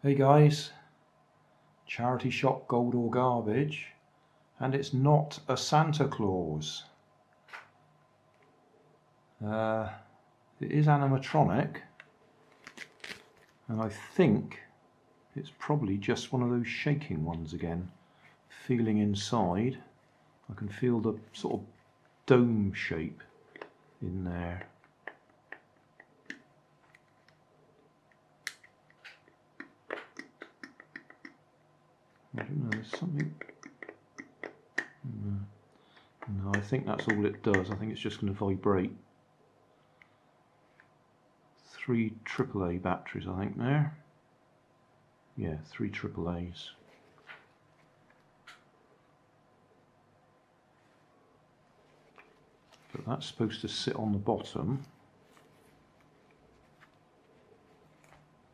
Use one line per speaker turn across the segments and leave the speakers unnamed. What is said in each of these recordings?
Hey guys, charity shop gold or garbage, and it's not a Santa Claus. It is animatronic, and I think it's probably just one of those shaking ones again. Feeling inside, I can feel the sort of dome shape in there. I don't know, there's something. No, I think that's all it does. I think it's just going to vibrate. 3 AAA batteries, I think, there. Yeah, 3 AAAs. But that's supposed to sit on the bottom.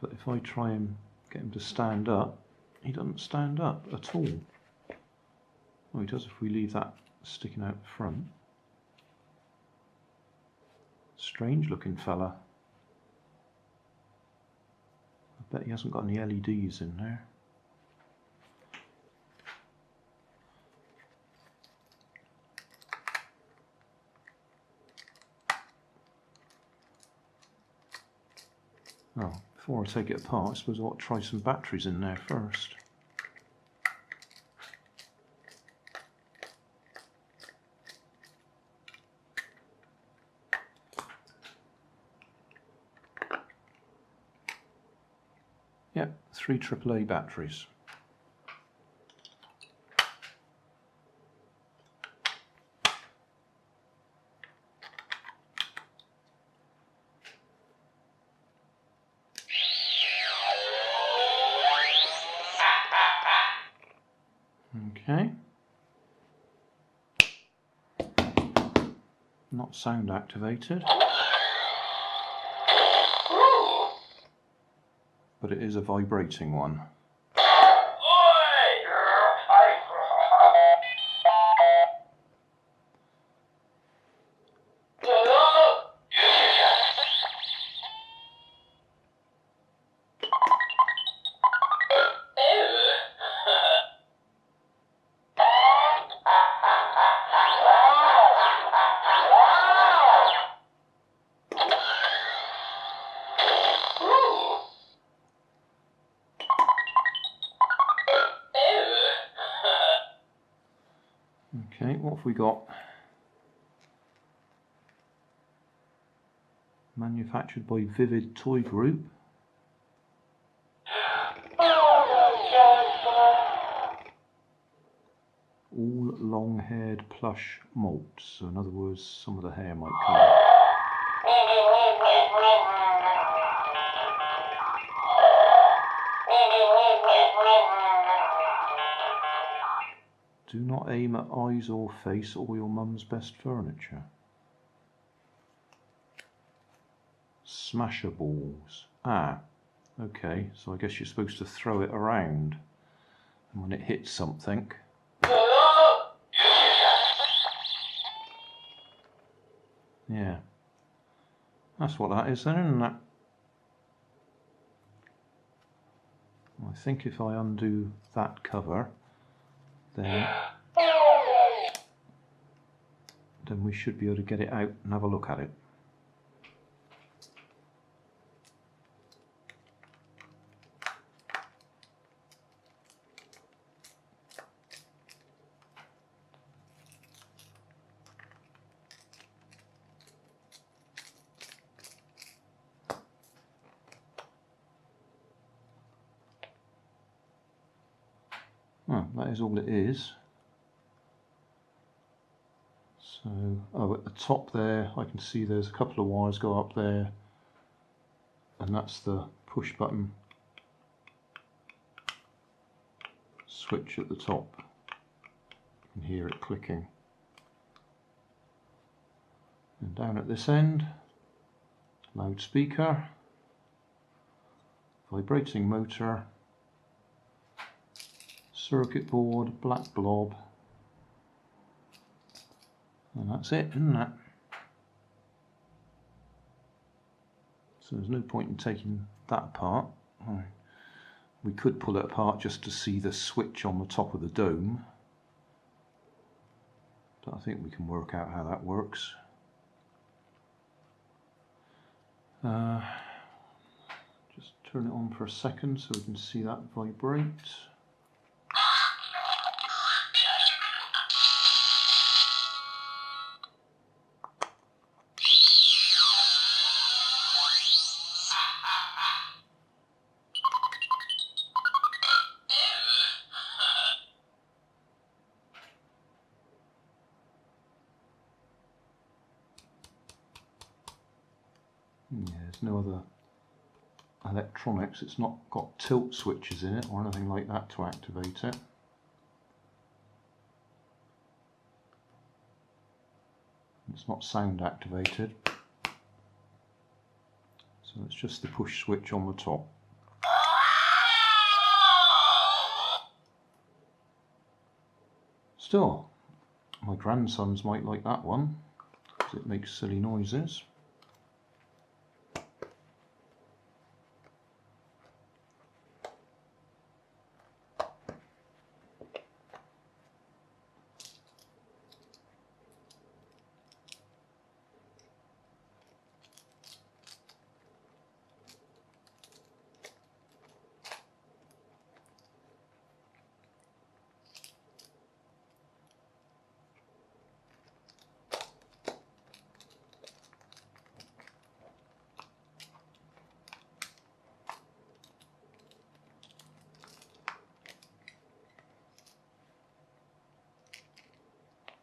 But if I try and get him to stand up, he doesn't stand up at all. Oh, he does if we leave that sticking out the front. Strange looking fella. I bet he hasn't got any LEDs in there. Oh, before I take it apart, I suppose I ought to try some batteries in there first. Yep, 3 AAA batteries. Okay. Not sound activated. But it is a vibrating one. Okay, what have we got? Manufactured by Vivid Toy Group. All long-haired plush molts. So in other words, some of the hair might come out. Do not aim at eyes or face or your mum's best furniture. Smasha Ballz. Ah, okay, so I guess you're supposed to throw it around, and when it hits something, yeah, that's what that is then, isn't it? I think if I undo that cover, then we should be able to get it out and have a look at it. Oh, that is all it is. So, oh, at the top there, I can see there's a couple of wires go up there, and that's the push button switch at the top. You can hear it clicking. And down at this end, loudspeaker, vibrating motor, circuit board, black blob, and that's it, isn't it? So there's no point in taking that apart. We could pull it apart just to see the switch on the top of the dome, but I think we can work out how that works. Just turn it on for a second so we can see that vibrate. Yeah, there's no other electronics. It's not got tilt switches in it or anything like that to activate it. It's not sound activated, so it's just the push switch on the top. Still, my grandsons might like that one because it makes silly noises.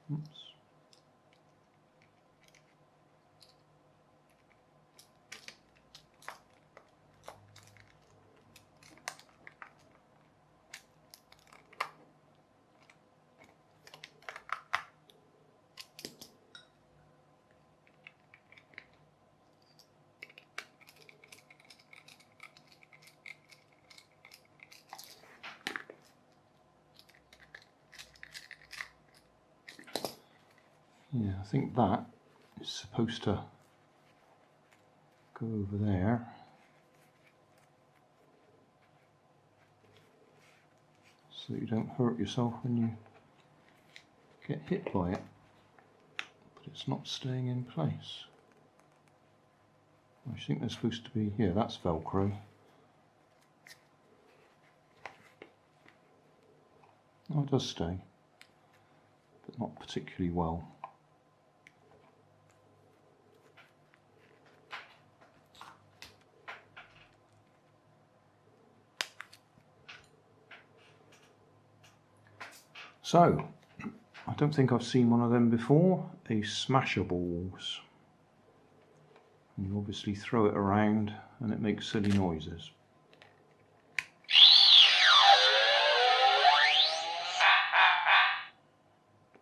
Oops. Yeah, I think that is supposed to go over there. So that you don't hurt yourself when you get hit by it. But it's not staying in place. I think they're supposed to be, yeah, that's Velcro. Oh, it does stay, but not particularly well. So, I don't think I've seen one of them before, a Smasha Ballz. And you obviously throw it around and it makes silly noises.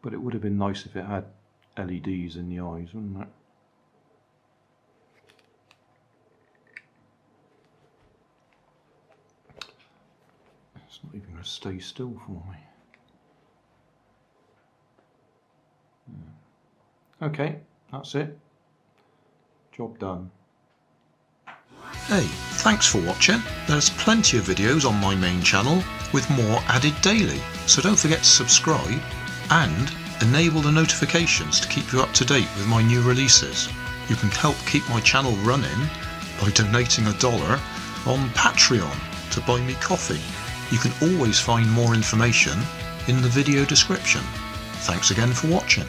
But it would have been nice if it had LEDs in the eyes, wouldn't it? It's not even going to stay still for me. Okay, that's it. Job done.
Hey, thanks for watching. There's plenty of videos on my main channel with more added daily, so don't forget to subscribe and enable the notifications to keep you up to date with my new releases. You can help keep my channel running by donating $1 on Patreon to buy me coffee. You can always find more information in the video description. Thanks again for watching.